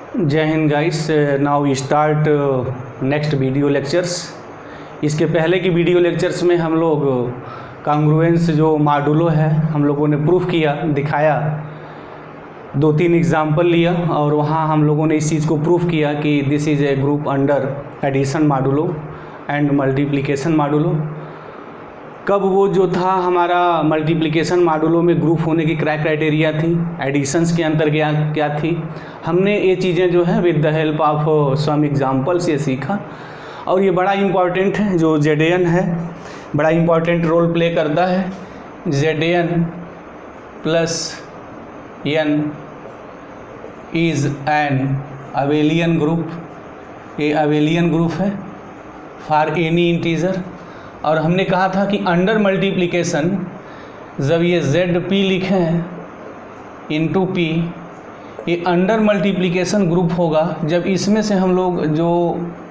जय Hind guys. Now start next video lectures. इसके पहले की वीडियो लेक्चर्स में हम लोग कांग्रुएंस जो मॉडुलो है हम लोगों ने प्रूफ किया, दिखाया, 2-3 एग्जाम्पल लिया और वहाँ हम लोगों ने इस चीज़ को प्रूफ किया कि this is a group under addition modulo and multiplication modulo. कब वो जो था हमारा मल्टीप्लिकेशन मॉडुलो में ग्रुप होने की क्राइटेरिया थी, एडिशंस के अंदर क्या थी, हमने ये चीज़ें जो है with the help of some examples ये सीखा। और ये बड़ा इम्पॉर्टेंट है, जो ZN है बड़ा इम्पॉर्टेंट रोल प्ले करता है। ZN plus N is an abelian group. ये अबेलियन ग्रुप है फॉर एनी इंटीजर। और हमने कहा था कि अंडर मल्टीप्लिकेशन जब ये ZP लिखे हैं इंटू P, ये अंडर मल्टीप्लिकेशन ग्रुप होगा जब इसमें से हम लोग जो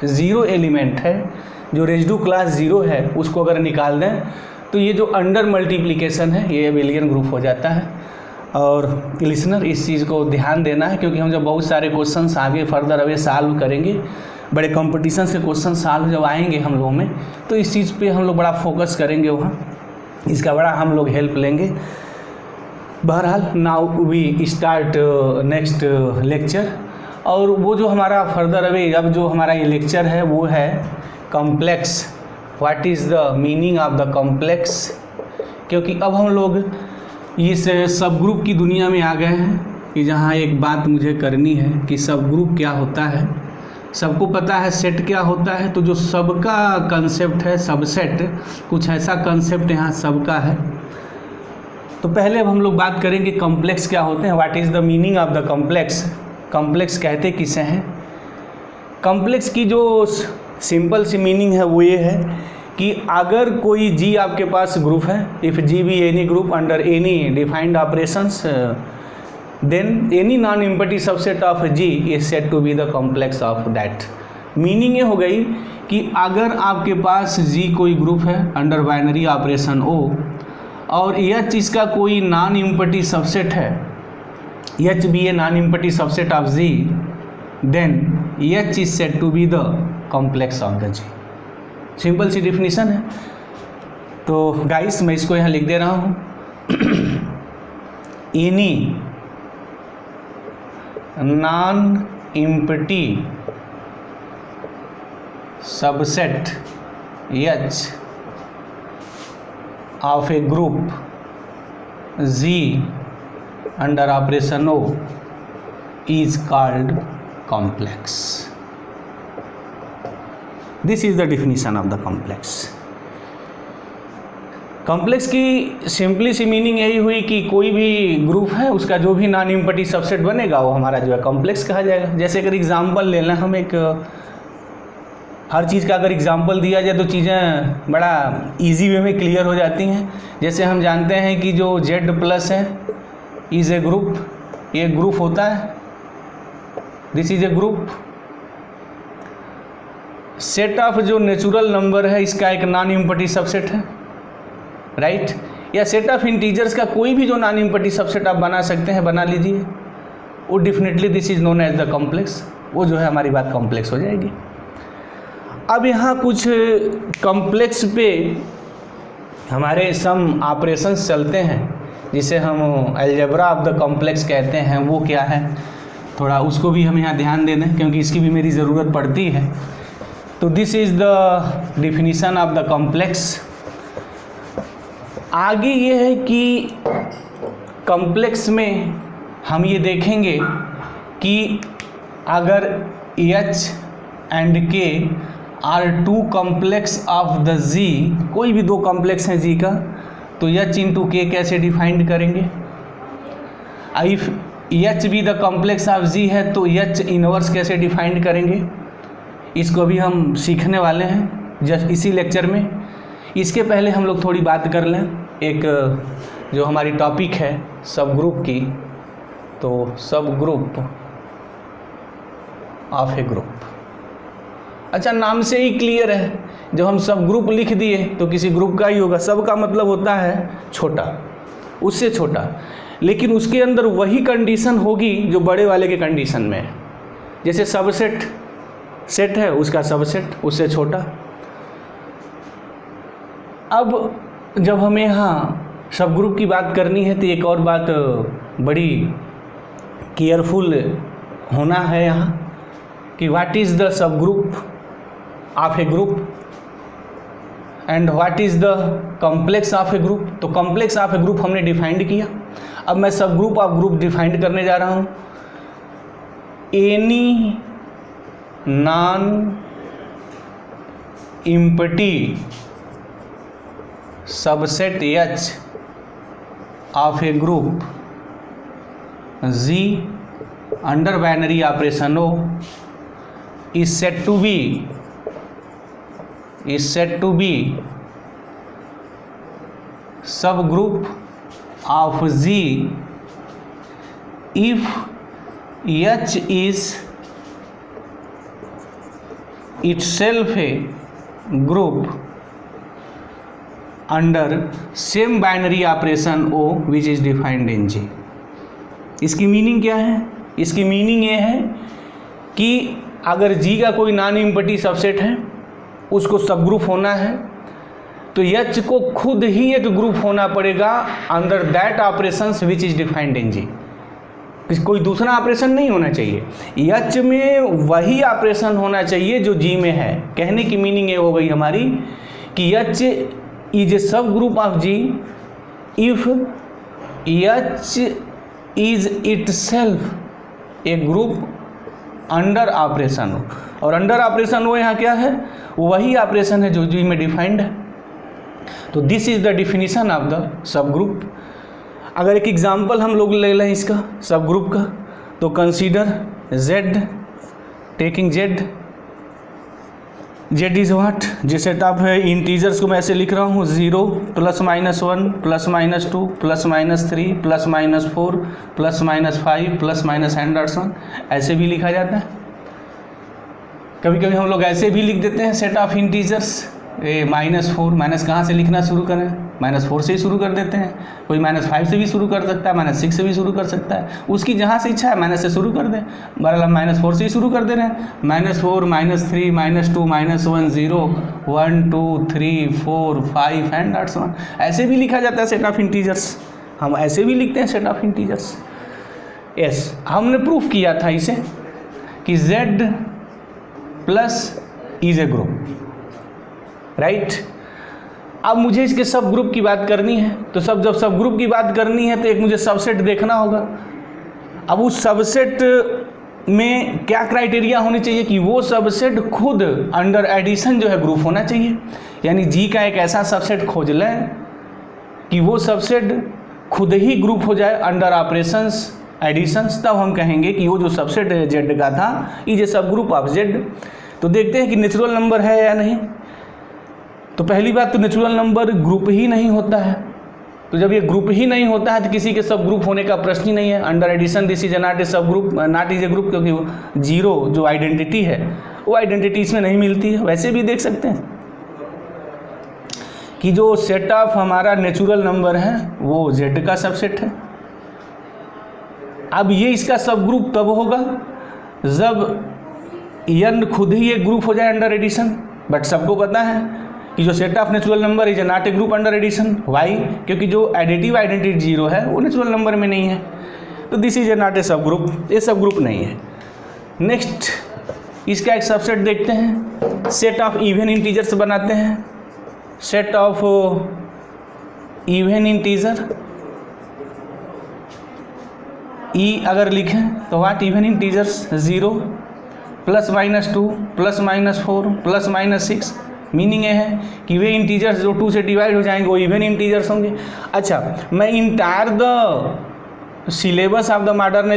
ज़ीरो एलिमेंट है, जो रेजिड्यू क्लास ज़ीरो है, उसको अगर निकाल दें तो ये जो अंडर मल्टीप्लिकेशन है ये अबेलियन ग्रुप हो जाता है। और लिसनर इस चीज़ को ध्यान देना है, क्योंकि हम जब बहुत सारे क्वेश्चंस आगे फर्दर अवे सॉल्व करेंगे, बड़े कंपटीशन के क्वेश्चन सॉल्व जब आएंगे हम लोगों में, तो इस चीज़ पे हम लोग बड़ा फोकस करेंगे, वहाँ इसका बड़ा हम लोग हेल्प लेंगे। बहरहाल now we start next lecture. और वो जो हमारा फर्दर अवे अब जो हमारा ये लेक्चर है वो है complex. What is the meaning of the complex, क्योंकि अब हम लोग इस सब ग्रुप की दुनिया में आ गए हैं कि जहाँ एक बात मुझे करनी है कि सब ग्रुप क्या होता है। सबको पता है सेट क्या होता है, तो जो सबका कंसेप्ट है सबसेट, कुछ ऐसा कंसेप्ट यहाँ सबका है। तो पहले अब हम लोग बात करेंगे कॉम्प्लेक्स क्या होते हैं, what is the meaning of the complex. Complex कहते किसे हैं? कॉम्प्लेक्स की जो सिंपल सी मीनिंग है वो ये है कि अगर कोई G आपके पास ग्रुप है, if G be any group under any defined operations, then any non-empty subset of G is said to be the complex of that। Meaning ये हो गई कि अगर आपके पास G कोई ग्रुप है अंडर बाइनरी ऑपरेशन O और H इसका कोई नॉन एम्प्टी सबसेट है, H भी a non empty subset of G, then H is said to be the complex of the G। Simple सी डिफिनीशन है। तो गाइस मैं इसको यहाँ लिख दे रहा हूँ। Any non empty subset H of A group G under operation O is called complex. This is the definition of the complex. Complex की सिंपली सी मीनिंग यही हुई कि कोई भी ग्रुप है उसका जो भी नॉन एम्प्टी सबसेट बनेगा वो हमारा जो है कॉम्प्लेक्स कहा जाएगा। जैसे अगर एग्जांपल लेना, हम एक हर चीज़ का अगर एग्जांपल दिया जाए तो चीज़ें बड़ा इजी वे में क्लियर हो जाती हैं। जैसे हम जानते हैं कि जो Z प्लस है इज़ ए ग्रुप, ये ग्रुप होता है, this is a group. Set of जो नेचुरल नंबर है इसका एक नॉन एम्प्टी सबसेट है, राइट। या सेट ऑफ इंटीजर्स का कोई भी जो नॉन एम्प्टी सबसेट आप बना सकते हैं, बना लीजिए, वो definitely this is known as the complex. वो जो है हमारी बात कॉम्प्लेक्स हो जाएगी। अब यहाँ कुछ कॉम्प्लेक्स पे हमारे सम ऑपरेशंस चलते हैं जिसे हम अलजेब्रा ऑफ द कॉम्प्लेक्स कहते हैं। वो क्या है, थोड़ा उसको भी हम यहाँ ध्यान दे दें क्योंकि इसकी भी मेरी ज़रूरत पड़ती है। तो this is the definition of the complex. आगे ये है कि कॉम्प्लेक्स में हम ये देखेंगे कि अगर H and K are two complex of the G, कोई भी दो कॉम्प्लेक्स हैं G का, तो H इंटू K कैसे डिफाइंड करेंगे। इफ H भी द कॉम्प्लेक्स ऑफ G है तो H इनवर्स कैसे डिफाइंड करेंगे, इसको भी हम सीखने वाले हैं जस्ट इसी लेक्चर में। इसके पहले हम लोग थोड़ी बात कर लें एक जो हमारी टॉपिक है सब ग्रुप की। तो सब ग्रुप ऑफ ए ग्रुप, अच्छा नाम से ही क्लियर है, जब हम सब ग्रुप लिख दिए तो किसी ग्रुप का ही होगा। सब का मतलब होता है छोटा, उससे छोटा। लेकिन उसके अंदर वही कंडीशन होगी जो बड़े वाले के कंडीशन में है। जैसे सबसेट सेट है उसका सबसेट उससे छोटा। अब जब हमें यहाँ सब ग्रुप की बात करनी है तो एक और बात बड़ी केयरफुल होना है यहाँ कि what is the sub group of A group and what is the complex of A group. तो कॉम्प्लेक्स ऑफ ए ग्रुप हमने डिफाइंड किया। अब मैं सब ग्रुप ऑफ ग्रुप डिफाइंड करने जा रहा हूँ। Any non empty subset H of a group G under binary operation O is said to be subgroup of G if H is itself a group under same binary operation O which is defined in G। इसकी meaning क्या है? इसकी meaning ये है कि अगर G का कोई नॉन एम्प्टी सबसेट है उसको सब ग्रुप होना है तो H को खुद ही एक ग्रुप होना पड़ेगा under that operations which is defined in G। कोई दूसरा ऑपरेशन नहीं होना चाहिए, H में वही ऑपरेशन होना चाहिए जो G में है। कहने की मीनिंग ये हो गई हमारी कि H is a subgroup of G if H is itself a group under operation O। और अंडर ऑपरेशन O यहाँ क्या है? वही ऑपरेशन है जो G में डिफाइंड है। तो this is the definition of the सब ग्रुप। अगर एक एग्जांपल हम लोग ले लें इसका सब ग्रुप का तो consider Z, taking Z is what, जिस सेटअप है इंटीजर्स को मैं ऐसे लिख रहा हूँ 0 +- 1 +- 2 +- 3 +- 4 +- 5 +- ऐसे भी लिखा जाता है। कभी कभी हम लोग ऐसे भी लिख देते हैं सेट ऑफ इंटीजर्स -4। माइनस कहाँ से लिखना शुरू करें? -4 से ही शुरू कर देते हैं। कोई -5 से भी शुरू कर सकता है, -6 से भी शुरू कर सकता है, उसकी जहाँ से इच्छा है माइनस से शुरू कर दें। बहरहाल हम -4 से ही शुरू कर दे रहे हैं। -4 -3 -2 -1 0 1 2 3 4 5 एंड दैट्स ऑन। ऐसे भी लिखा जाता है सेट ऑफ इंटीजर्स। हम ऐसे भी लिखते हैं सेट ऑफ इंटीजर्स। यस, हमने प्रूफ किया था इसे कि Z plus is a group, right. अब मुझे इसके सब ग्रुप की बात करनी है तो जब सब ग्रुप की बात करनी है तो एक मुझे सबसेट देखना होगा। अब उस सबसेट में क्या क्राइटेरिया होनी चाहिए कि वो सबसेट खुद अंडर एडिशन जो है ग्रुप होना चाहिए। यानी G का एक ऐसा सबसेट खोज लें कि वो सबसेट खुद ही ग्रुप हो जाए अंडर ऑपरेशंस एडिशंस, तब हम कहेंगे कि वो जो सबसेट Z का था is a sub group of Z। तो देखते हैं कि नेचुरल नंबर है या नहीं। तो पहली बात तो नेचुरल नंबर ग्रुप ही नहीं होता है। तो जब ये ग्रुप ही नहीं होता है तो किसी के सब ग्रुप होने का प्रश्न ही नहीं है। Under addition this is not a sub group, not is a group, क्योंकि 0 जो आइडेंटिटी है वो आइडेंटिटी इसमें नहीं मिलती है। वैसे भी देख सकते हैं कि जो सेट ऑफ हमारा नेचुरल नंबर है वो Z का सबसेट है। अब ये इसका सब ग्रुप तब होगा जब n खुद ही एक ग्रुप हो जाए अंडर एडिशन। बट सबको पता है कि जो set of natural number is not a group under addition. Why? क्योंकि जो एडिटिव आइडेंटिटी 0 है वो नेचुरल नंबर में नहीं है। तो this is a not a sub group, ये सब ग्रुप नहीं है। नेक्स्ट इसका एक सबसेट देखते हैं। सेट ऑफ इवन इंटीजर्स बनाते हैं। Set of even integer E अगर लिखें तो व्हाट इवन इंटीजर्स 0 +- 2 +- 4 +- 6। मीनिंग ये है कि वे इंटीजर्स जो 2 से डिवाइड हो जाएंगे वो इवन इंटीजर्स होंगे। अच्छा, मैं entire the syllabus of the modern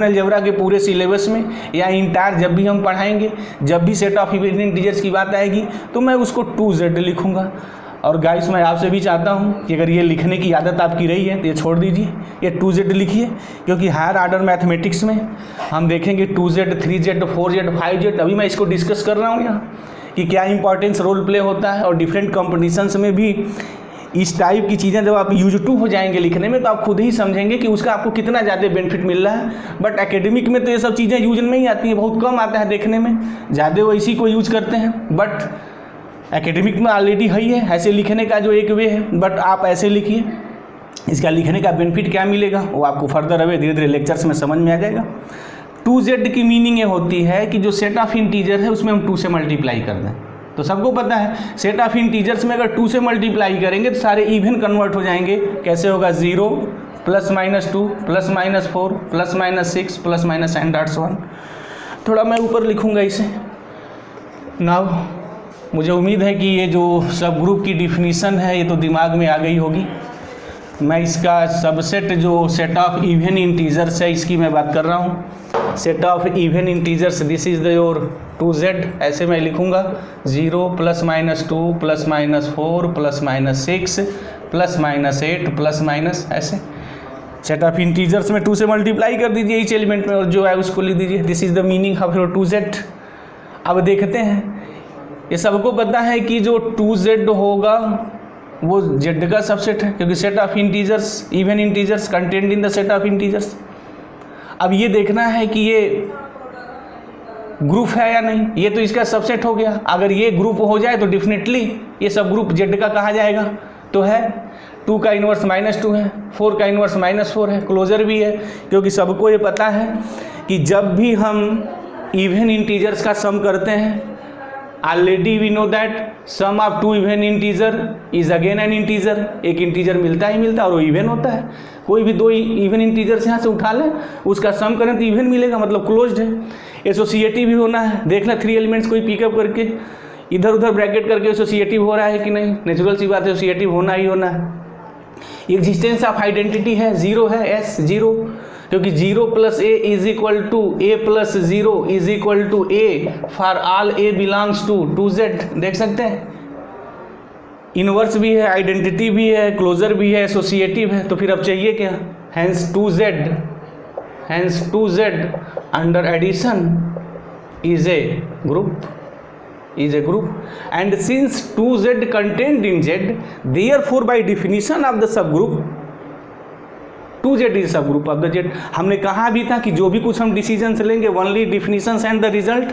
algebra के पूरे सिलेबस में या इंटायर जब भी हम पढ़ाएंगे, जब भी सेट ऑफ इवन इंटीजर्स की बात आएगी तो मैं उसको 2Z लिखूंगा। और गाइस मैं आपसे भी चाहता हूँ कि अगर ये लिखने की आदत आपकी रही है तो ये छोड़ दीजिए, ये 2Z लिखिए, क्योंकि हायर ऑर्डर मैथमेटिक्स में हम देखेंगे 2Z 3Z 4Z 5Z। अभी मैं इसको डिस्कस कर रहा हूँ यहाँ कि क्या इंपॉर्टेंस रोल प्ले होता है और डिफरेंट कॉम्पिटिशन्स में भी इस टाइप की चीज़ें जब आप यूज टू हो जाएंगे लिखने में तो आप खुद ही समझेंगे कि उसका आपको कितना ज़्यादा बेनिफिट मिल रहा है। बट एकेडमिक में तो ये सब चीज़ें यूज में ही आती हैं, बहुत कम आता है देखने में, ज़्यादा वो इसी को यूज करते हैं। बट एकेडमिक में ऑलरेडी है ही है ऐसे लिखने का जो एक वे है, बट आप ऐसे लिखिए, इसका लिखने का बेनिफिट क्या मिलेगा वो आपको फर्दर अवे धीरे धीरे लेक्चर्स में समझ में आ जाएगा। 2z की मीनिंग ये होती है कि जो सेट ऑफ इंटीजर है उसमें हम 2 से मल्टीप्लाई कर दें। तो सबको पता है सेट ऑफ इंटीजर्स में अगर 2 से मल्टीप्लाई करेंगे तो सारे इवन कन्वर्ट हो जाएंगे। कैसे होगा? 0 +-2 +-4 +-6 + n.1। थोड़ा मैं ऊपर लिखूँगा इसे। नाउ मुझे उम्मीद है कि ये जो सब ग्रुप की डिफिनीसन है ये तो दिमाग में आ गई होगी। मैं इसका सबसेट जो सेट ऑफ इवन इंटीजर्स है इसकी मैं बात कर रहा हूँ। Set of even integers this is the your 2z, ऐसे मैं लिखूँगा 0 +-2 +-4 +-6 +-8 ऐसे। सेट ऑफ इंटीजर्स में 2 से मल्टीप्लाई कर दीजिए इस एलिमेंट में और जो है उसको लिख दीजिए। This is the meaning of your 2z। अब देखते हैं, ये सबको पता है कि जो 2z होगा वो z का सबसेट है, क्योंकि set of integers even integers content in the set of integers. अब ये देखना है कि ये ग्रुप है या नहीं, ये तो इसका सबसेट हो गया। अगर ये ग्रुप हो जाए तो डेफिनेटली ये सब ग्रुप z का कहा जाएगा। तो है 2 का इन्वर्स -2 है, 4 का इन्वर्स -4 है, क्लोजर भी है, क्योंकि सबको ये पता है कि जब भी हम इवन इंटीजर्स का सम करते हैं already we know that sum of 2 even integer is again an integer. एक इंटीजर मिलता ही मिलता है और वो इवन होता है। कोई भी 2 इवन इंटीजर्स यहाँ से उठा लें उसका सम करें तो इवन मिलेगा, मतलब क्लोज्ड है। एसोसिएटिव भी होना है, देख लें 3 एलिमेंट्स कोई पिकअप करके इधर उधर ब्रैकेट करके एसोसिएटिव हो रहा है कि नहीं, नेचुरल सी बात है, एसोसिएटिव होना ही होना है। एग्जिस्टेंस ऑफ आइडेंटिटी है, 0 है, S 0, क्योंकि 0 + a is equal to a + 0 is equal to a for all a belongs to 2z। देख सकते हैं इनवर्स भी है, आइडेंटिटी भी है, क्लोजर भी है, एसोसिएटिव है। तो फिर अब चाहिए क्या? Hence 2z under addition is a group and since 2z contained in z therefore by definition of the subgroup 2z is subgroup of the z। हमने कहा भी था कि जो भी कुछ हम डिसीजंस लेंगे only definitions and the result.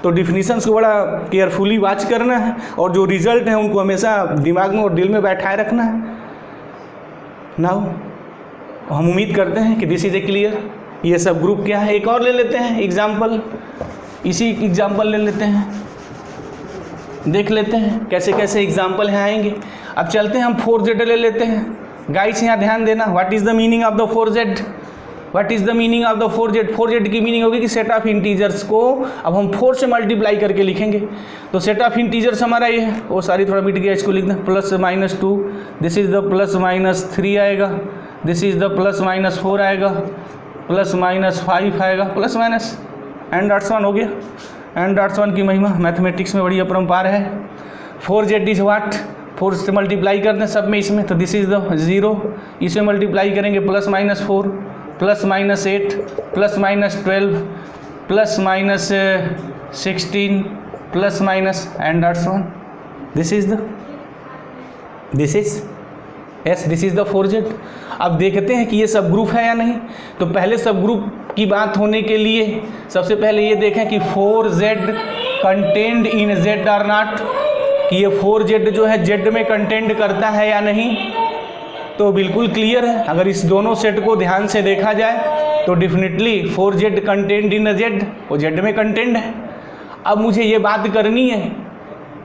तो डिफिनीशंस को बड़ा केयरफुली वॉच करना है और जो रिजल्ट है उनको हमेशा दिमाग में और दिल में बैठाए रखना है। नाउ हम उम्मीद करते हैं कि दिस इज ए क्लियर। ये सब ग्रुप क्या है, एक और ले लेते हैं एग्जाम्पल, इसी एग्जाम्पल ले लेते हैं, देख लेते हैं कैसे कैसे एग्जाम्पल यहाँ आएंगे। अब चलते हैं हम 4z ले लेते हैं। गाइस यहाँ ध्यान देना, what is the meaning of the 4z? What is the meaning of the 4z? 4z की मीनिंग होगी कि सेट ऑफ इंटीजर्स को अब हम 4 से मल्टीप्लाई करके लिखेंगे। तो सेट ऑफ इंटीजर्स हमारा ये है, वो सारी थोड़ा मिट गया, इसको लिख दें +-2, दिस इज़ द +-3 आएगा, दिस इज़ द +-4 आएगा, +-5 आएगा, +-n.1 हो गया। n.1 की महिमा मैथमेटिक्स में बड़ी अपरंपार है। 4z is what? 4 से मल्टीप्लाई करते हैं सब में इसमें, तो दिस इज द 0, इसे मल्टीप्लाई करेंगे +-4 +-8 +-12 +-16 +-n.1। This is the 4z। अब देखते हैं कि ये सब ग्रुप है या नहीं। तो पहले सब ग्रुप की बात होने के लिए सबसे पहले ये देखें कि 4z कंटेंड इन z और नॉट, कि ये 4z जो है z में कंटेंड करता है या नहीं। तो बिल्कुल क्लियर है, अगर इस दोनों सेट को ध्यान से देखा जाए तो डेफिनेटली 4z कंटेंड इन z, वो z में कंटेंड है। अब मुझे ये बात करनी है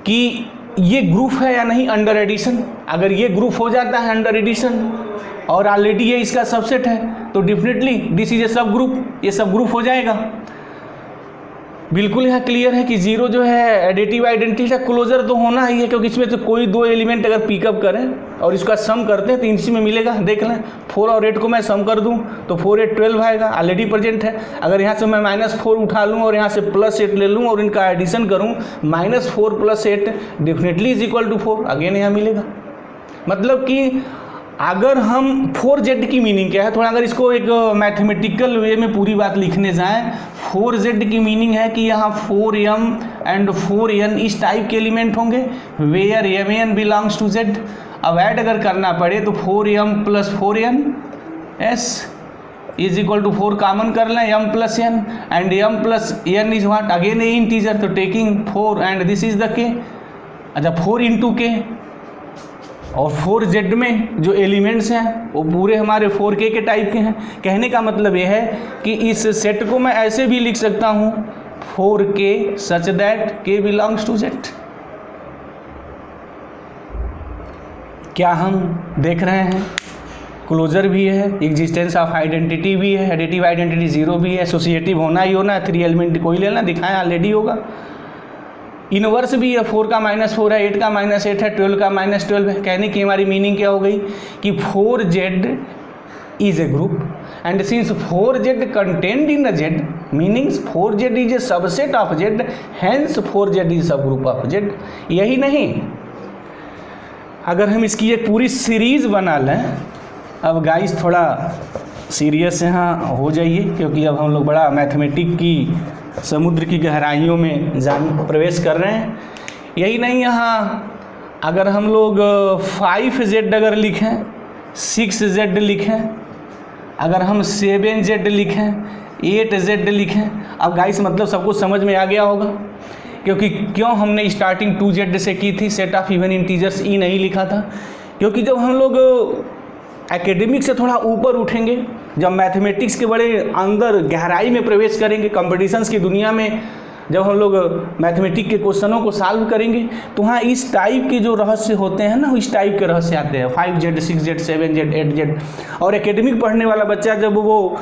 कि ये ग्रुप है या नहीं अंडर एडिशन। अगर ये ग्रुप हो जाता है अंडर एडिशन और ऑलरेडी ये इसका सबसेट है तो definitely this is a sub group, ये सब ग्रुप हो जाएगा। बिल्कुल यहाँ क्लियर है कि 0 जो है एडिटिव आइडेंटिटी का क्लोजर तो होना ही है, क्योंकि इसमें तो कोई 2 एलिमेंट अगर पिकअप करें और इसका सम करते हैं तो इसी में मिलेगा। देख लें 4 और 8 को मैं सम कर दूं तो 4 8 12 आएगा, ऑलरेडी प्रेजेंट है। अगर यहाँ से मैं -4 उठा लूँ और यहाँ से +8 ले लूँ और इनका एडिशन करूँ, -4 + 8 definitely is equal to 4, again यहाँ मिलेगा। मतलब कि अगर हम 4z की मीनिंग क्या है, थोड़ा अगर इसको एक मैथमेटिकल वे में पूरी बात लिखने जाएं, 4z की मीनिंग है कि यहाँ 4m एंड 4n इस टाइप के एलिमेंट होंगे where mn belongs to z। अब ऐड अगर करना पड़े तो 4m + 4n(s) is equal to 4 common कर लें m + n and m + n is what again a integer, तो taking 4 and this is the k। अच्छा 4 × k और 4z में जो एलिमेंट्स हैं वो पूरे हमारे 4k के टाइप के हैं। कहने का मतलब ये है कि इस सेट को मैं ऐसे भी लिख सकता हूँ 4k such that k belongs to z। क्या हम देख रहे हैं? क्लोजर भी है, एग्जिस्टेंस ऑफ आइडेंटिटी भी है, एडिटिव आइडेंटिटी 0 भी है, एसोसिएटिव होना ही होना, 3 एलिमेंट कोई लेना दिखाएं ऑलरेडी होगा। इनवर्स भी है, 4 का -4 है, 8 का -8 है, 12 का -12 है। कहने की हमारी मीनिंग क्या हो गई कि 4z is a group and since 4z contained in z meanings 4z is a subset of z, hence 4z is subgroup of z। यही नहीं, अगर हम इसकी एक पूरी सीरीज बना लें, अब गाइस थोड़ा सीरियस यहाँ हो जाइए क्योंकि अब हम लोग बड़ा मैथमेटिक की समुद्र की गहराइयों में प्रवेश कर रहे हैं। यही नहीं, यहाँ अगर हम लोग 5z अगर लिखें, 6z लिखें, अगर हम 7z लिखें, 8z लिखें, अब गाइस मतलब सबको समझ में आ गया होगा क्योंकि क्यों हमने स्टार्टिंग 2z से की थी, सेट ऑफ इवन इंटीजर्स ई नहीं लिखा था। क्योंकि जब हम लोग एकेडमिक से थोड़ा ऊपर उठेंगे, जब मैथमेटिक्स के बड़े अंदर गहराई में प्रवेश करेंगे, कंपटीशंस की दुनिया में जब हम लोग मैथमेटिक्स के क्वेश्चनों को सॉल्व करेंगे तो वहाँ इस टाइप के जो रहस्य होते हैं ना, इस टाइप के रहस्य आते हैं 5z 6z 7z 8z। और एकेडमिक पढ़ने वाला बच्चा जब वो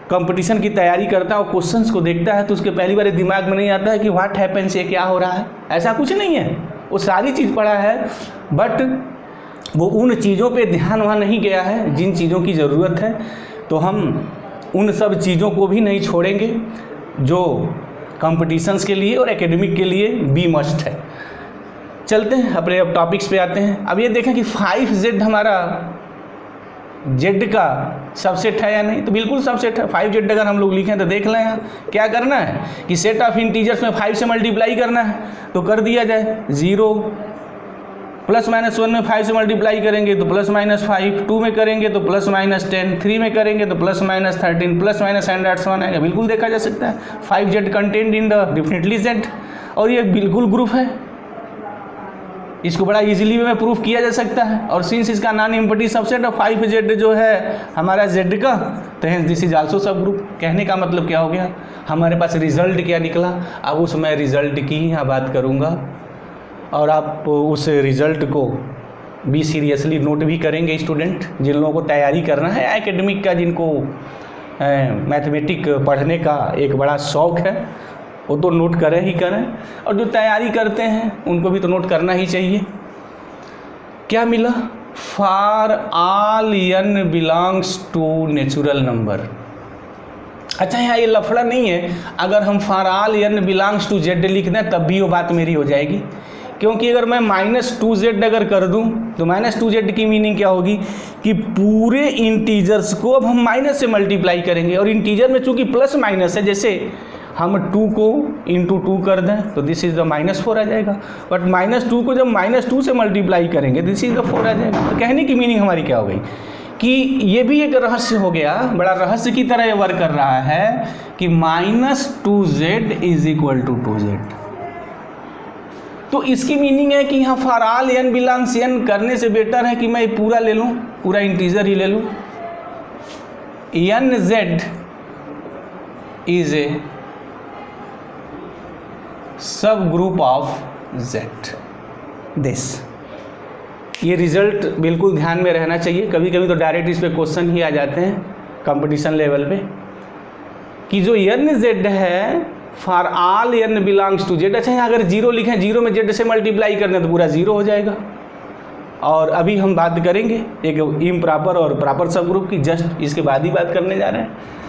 कंपटीशन की तैयारी करता है और क्वेश्चंस को देखता है तो उसके पहली बार दिमाग में नहीं आता है कि व्हाट हैपेंस, ये क्या हो रहा है। ऐसा कुछ नहीं है, वो सारी चीज़ पढ़ा है बट वो उन चीज़ों पे ध्यान वहाँ नहीं गया है जिन चीज़ों की ज़रूरत है। तो हम उन सब चीज़ों को भी नहीं छोड़ेंगे जो कंपटीशंस के लिए और एकेडमिक के लिए भी मस्ट है। चलते हैं अपने अब टॉपिक्स पे आते हैं। अब ये देखें कि 5z हमारा z का सबसेट है या नहीं, तो बिल्कुल सबसेट है। 5z अगर हम लोग लिखें तो देख लें यहाँ क्या करना है कि सेट ऑफ इंटीजर्स में 5 से मल्टीप्लाई करना है, तो कर दिया जाए। 0 ±1 में 5 से मल्टीप्लाई करेंगे तो +-5, 2 में करेंगे तो +-10, 3 में करेंगे तो +-13, +-1 आएगा। बिल्कुल देखा जा सकता है 5z content in the definitely z, और ये बिल्कुल ग्रुप है, इसको बड़ा इजीली में प्रूफ किया जा सकता है। और सिंस इसका non empty subset of 5z जो है हमारा z का, तो हेंस दिस इज आल्सो सब ग्रुप। कहने का मतलब क्या हो गया, हमारे पास रिजल्ट क्या निकला। अब उस मैं रिजल्ट की यहाँ बात करूँगा और आप उस रिज़ल्ट को भी सीरियसली नोट भी करेंगे स्टूडेंट, जिन लोगों को तैयारी करना है एकेडमिक का, जिनको मैथमेटिक पढ़ने का एक बड़ा शौक़ है, वो तो नोट करें ही करें, और जो तैयारी करते हैं उनको भी तो नोट करना ही चाहिए। क्या मिला, for all n belongs to natural number. अच्छा यहाँ ये लफड़ा नहीं है, अगर हम for all n belongs to z लिख दें तब भी वो बात मेरी हो जाएगी, क्योंकि अगर मैं -2z अगर कर दूं तो -2z की मीनिंग क्या होगी कि पूरे इंटीजर्स को अब हम माइनस से मल्टीप्लाई करेंगे, और इंटीजर में चूंकि प्लस माइनस है, जैसे हम 2 को × 2 कर दें तो दिस इज़ द -4 आ जाएगा, बट -2 को जब -2 से मल्टीप्लाई करेंगे दिस इज़ द 4 आ जाएगा। तो कहने की मीनिंग हमारी क्या हो गई कि ये भी एक रहस्य हो गया, बड़ा रहस्य की तरह ये वर्क कर रहा है कि -2z = 2z। तो इसकी मीनिंग है कि यहाँ for all n belongs n करने से बेटर है कि मैं पूरा ले लूँ, पूरा इंटीजर ही ले लूँ। nz is a sub group of z। This ये रिजल्ट बिल्कुल ध्यान में रहना चाहिए। कभी कभी तो डायरेक्ट इस पर क्वेश्चन ही आ जाते हैं कंपटीशन लेवल पे कि जो nz है for all n belongs to z। अच्छा यहाँ अगर 0 लिखें, 0 में z से मल्टीप्लाई करना तो पूरा 0 हो जाएगा। और अभी हम बात करेंगे एक इम्प्रॉपर और प्रॉपर सब ग्रुप की, जस्ट इसके बाद ही बात करने जा रहे हैं।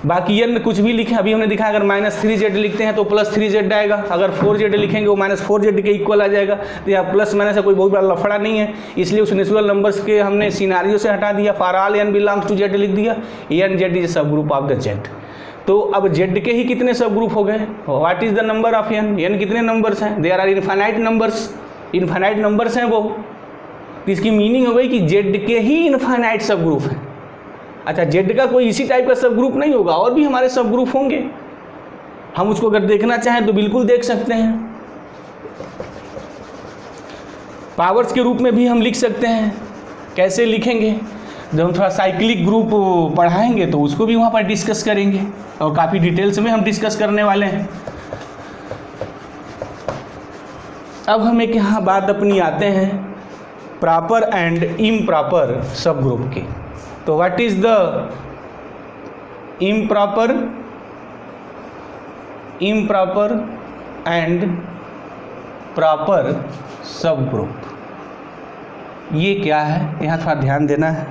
बाकी n कुछ भी लिखें, अभी हमने दिखा अगर -3z लिखते हैं तो +3z आएगा, अगर 4z लिखेंगे वो -4z के इक्वल आ जाएगा। तो यहाँ प्लस माइनस का कोई बहुत बड़ा लफड़ा नहीं है, इसलिए उस नेचुरल नंबर्स के हमने सिनारियो से हटा दिया, for all n belongs to z लिख दिया, nz is subgroup of the z। तो अब z के ही कितने सब ग्रुप हो गए, what is the number of n, n कितने नंबर्स हैं, there are infinite numbers, infinite numbers हैं वो। तो इसकी मीनिंग हो गई कि जेड के ही इनफाइनाइट सब ग्रुप है। अच्छा, जेड का कोई इसी टाइप का सब ग्रुप नहीं होगा, और भी हमारे सब ग्रुप होंगे। हम उसको अगर देखना चाहें तो बिल्कुल देख सकते हैं। पावर्स के रूप में भी हम लिख सकते हैं। कैसे लिखेंगे? जब हम थोड़ा साइक्लिक ग्रुप पढ़ाएंगे तो उसको भी वहाँ पर डिस्कस करेंगे, और काफ़ी डिटेल्स में हम डिस्कस करने वाले हैं। अब हम एक यहाँ बात अपनी आते हैं proper and improper sub group की। तो what is the improper and proper सब ग्रुप, ये क्या है? यहाँ थोड़ा ध्यान देना है।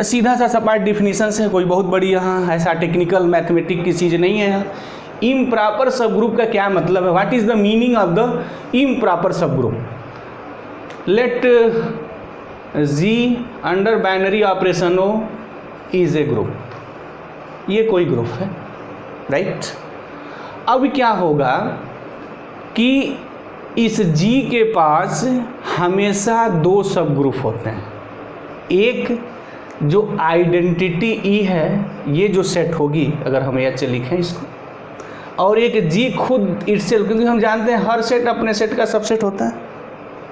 सीधा सा सपाट डिफिनीशन है, कोई बहुत बड़ी यहाँ ऐसा टेक्निकल मैथमेटिक की चीज़ नहीं है। इम्प्रॉपर सब ग्रुप का क्या मतलब है? What is the meaning of the improper sub group? Let G under binary operation O is a group, ये कोई ग्रुप है, राइट? अब क्या होगा कि इस जी के पास हमेशा दो सब ग्रुप होते हैं। एक जो आइडेंटिटी ई है, ये जो सेट होगी, अगर हम एच लिखें इसको, और एक जी खुद इटसेल्फ, क्योंकि हम जानते हैं हर सेट अपने सेट का सबसेट होता है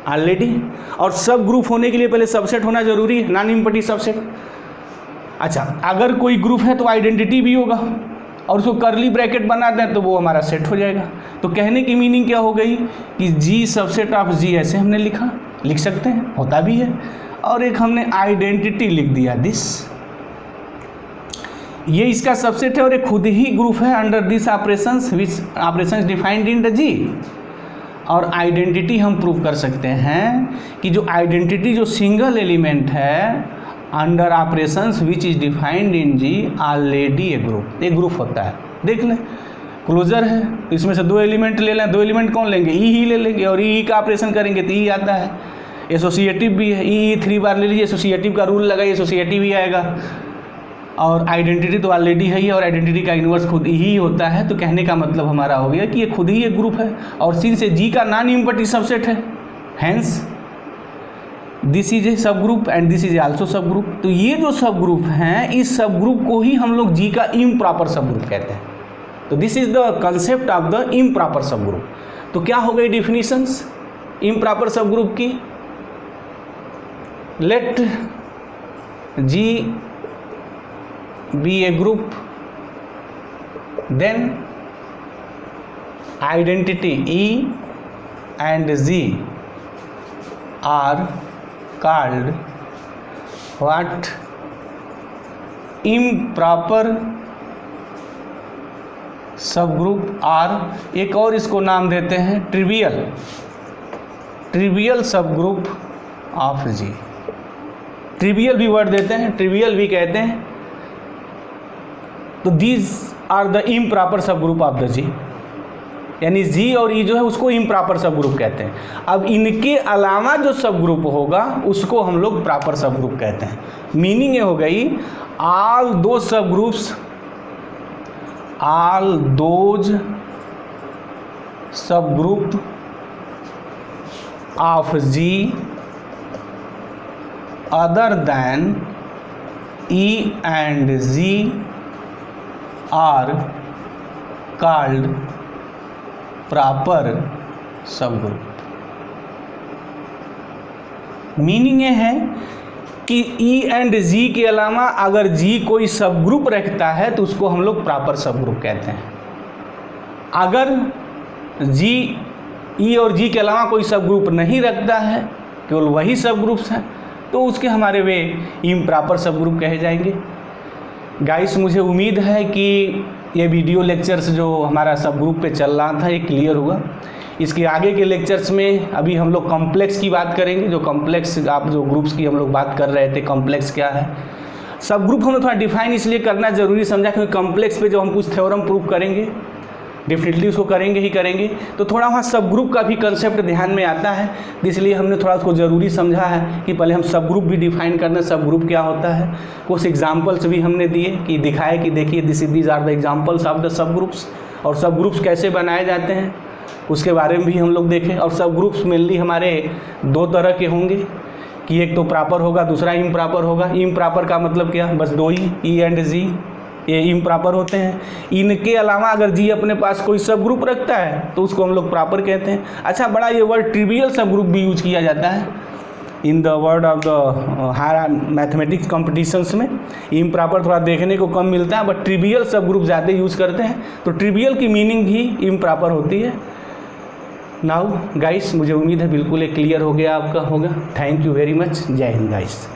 ऑलरेडी, और सब ग्रुप होने के लिए पहले सबसेट होना जरूरी है, नॉन इम्पटी सबसेट। अच्छा, अगर कोई ग्रुप है तो आइडेंटिटी भी होगा, और उसको करली ब्रैकेट बना दें तो वो हमारा सेट हो जाएगा। तो कहने की मीनिंग क्या हो गई कि जी सबसेट ऑफ जी, ऐसे हमने लिख सकते हैं, होता भी है। और एक हमने आइडेंटिटी लिख दिया दिस, ये इसका सबसेट है, और एक खुद ही ग्रुप है under this operations which operations defined in the G. और आइडेंटिटी हम प्रूव कर सकते हैं कि जो आइडेंटिटी जो सिंगल एलिमेंट है under operations which is defined in G already a group होता है। देख लें, क्लोजर है, इसमें से दो एलिमेंट ले लें, दो एलिमेंट कौन लेंगे? ई ही ले लेंगे, और ई का ऑपरेशन करेंगे तो ई आता है। एसोसिएटिव भी है, ई 3 बार ले लीजिए, एसोसिएटिव का रूल लगाइए, एसोसिएटिव ही आएगा। और आइडेंटिटी तो ऑलरेडी है ही, और आइडेंटिटी का इन्वर्स खुद ही होता है। तो कहने का मतलब हमारा हो गया कि ये खुद ही एक ग्रुप है, और सिंस से जी का नॉन इम्पटी सबसेट है, hence this is a sub group and this is also सब ग्रुप। तो ये जो सब ग्रुप हैं, इस सब ग्रुप को ही हम लोग जी का इम्प्रॉपर सब ग्रुप कहते हैं। तो this is the concept of the improper sub group. तो क्या हो गई डिफिनीशंस इम्प्रॉपर सब ग्रुप की? Let G B a group, then identity E and G are called what? improper subgroup. और एक और इसको नाम देते हैं trivial subgroup of G. Trivial भी वर्ड देते हैं, ट्रिवियल भी कहते हैं। तो these are the improper subgroup of the G, यानी जी और ई जो है उसको इम्प्रॉपर सब ग्रुप कहते हैं। अब इनके अलावा जो सब ग्रुप होगा उसको हम लोग प्रॉपर सब ग्रुप कहते हैं। मीनिंग ये हो गई all those subgroups, all those subgroup of G other than E and G are called proper subgroup. Meaning ये है कि ई एंड जी के अलावा अगर जी कोई सब ग्रुप रखता है तो उसको हम लोग प्रॉपर सब ग्रुप कहते हैं। अगर जी ई और जी के अलावा कोई सब ग्रुप नहीं रखता है, केवल वही सब ग्रुप्स हैं, तो उसके हमारे वे इम्प्रॉपर सब ग्रुप कहे जाएंगे। गाइस, मुझे उम्मीद है कि ये वीडियो लेक्चर्स जो हमारा सब ग्रुप पे चल रहा था ये क्लियर हुआ। इसके आगे के लेक्चर्स में अभी हम लोग कॉम्प्लेक्स की बात करेंगे। जो कॉम्प्लेक्स, आप जो ग्रुप्स की हम लोग बात कर रहे थे, कॉम्प्लेक्स क्या है, सब ग्रुप हमें थोड़ा डिफाइन इसलिए करना ज़रूरी समझा क्योंकि कॉम्प्लेक्स पे जो हम कुछ थ्योरम प्रूव करेंगे, डेफिनेटली उसको करेंगे ही करेंगे, तो थोड़ा वहाँ सब ग्रुप का भी कंसेप्ट ध्यान में आता है। इसलिए हमने थोड़ा उसको ज़रूरी समझा है कि पहले हम सब ग्रुप भी डिफाइन करना, सब ग्रुप क्या होता है। कुछ एग्जांपल्स भी हमने दिए कि दिखाए कि देखिए these are the examples of the subgroups, और सब ग्रुप्स कैसे बनाए जाते हैं उसके बारे में भी हम लोग देखें। और सब ग्रुप्स मेनली हमारे दो तरह के होंगे, कि एक तो प्रॉपर होगा, दूसरा इम्प्रॉपर होगा। इम्प्रॉपर का मतलब क्या, बस दो ही ई एंड जी, ये इम्प्रॉपर होते हैं। इनके अलावा अगर जी अपने पास कोई सब ग्रुप रखता है तो उसको हम लोग प्रॉपर कहते हैं। अच्छा, बड़ा ये वर्ड ट्रिवियल सब ग्रुप भी यूज किया जाता है in the word of the higher mathematics competitions में। इम्प्रॉपर थोड़ा देखने को कम मिलता है, बट ट्रिवियल सब ग्रुप ज़्यादा यूज़ करते हैं। तो ट्रिवियल की मीनिंग ही इम्प्रॉपर होती है। नाउ गाइस, मुझे उम्मीद है बिल्कुल एक क्लियर हो गया आपका होगा। Thank you very much. जय हिंद गाइस।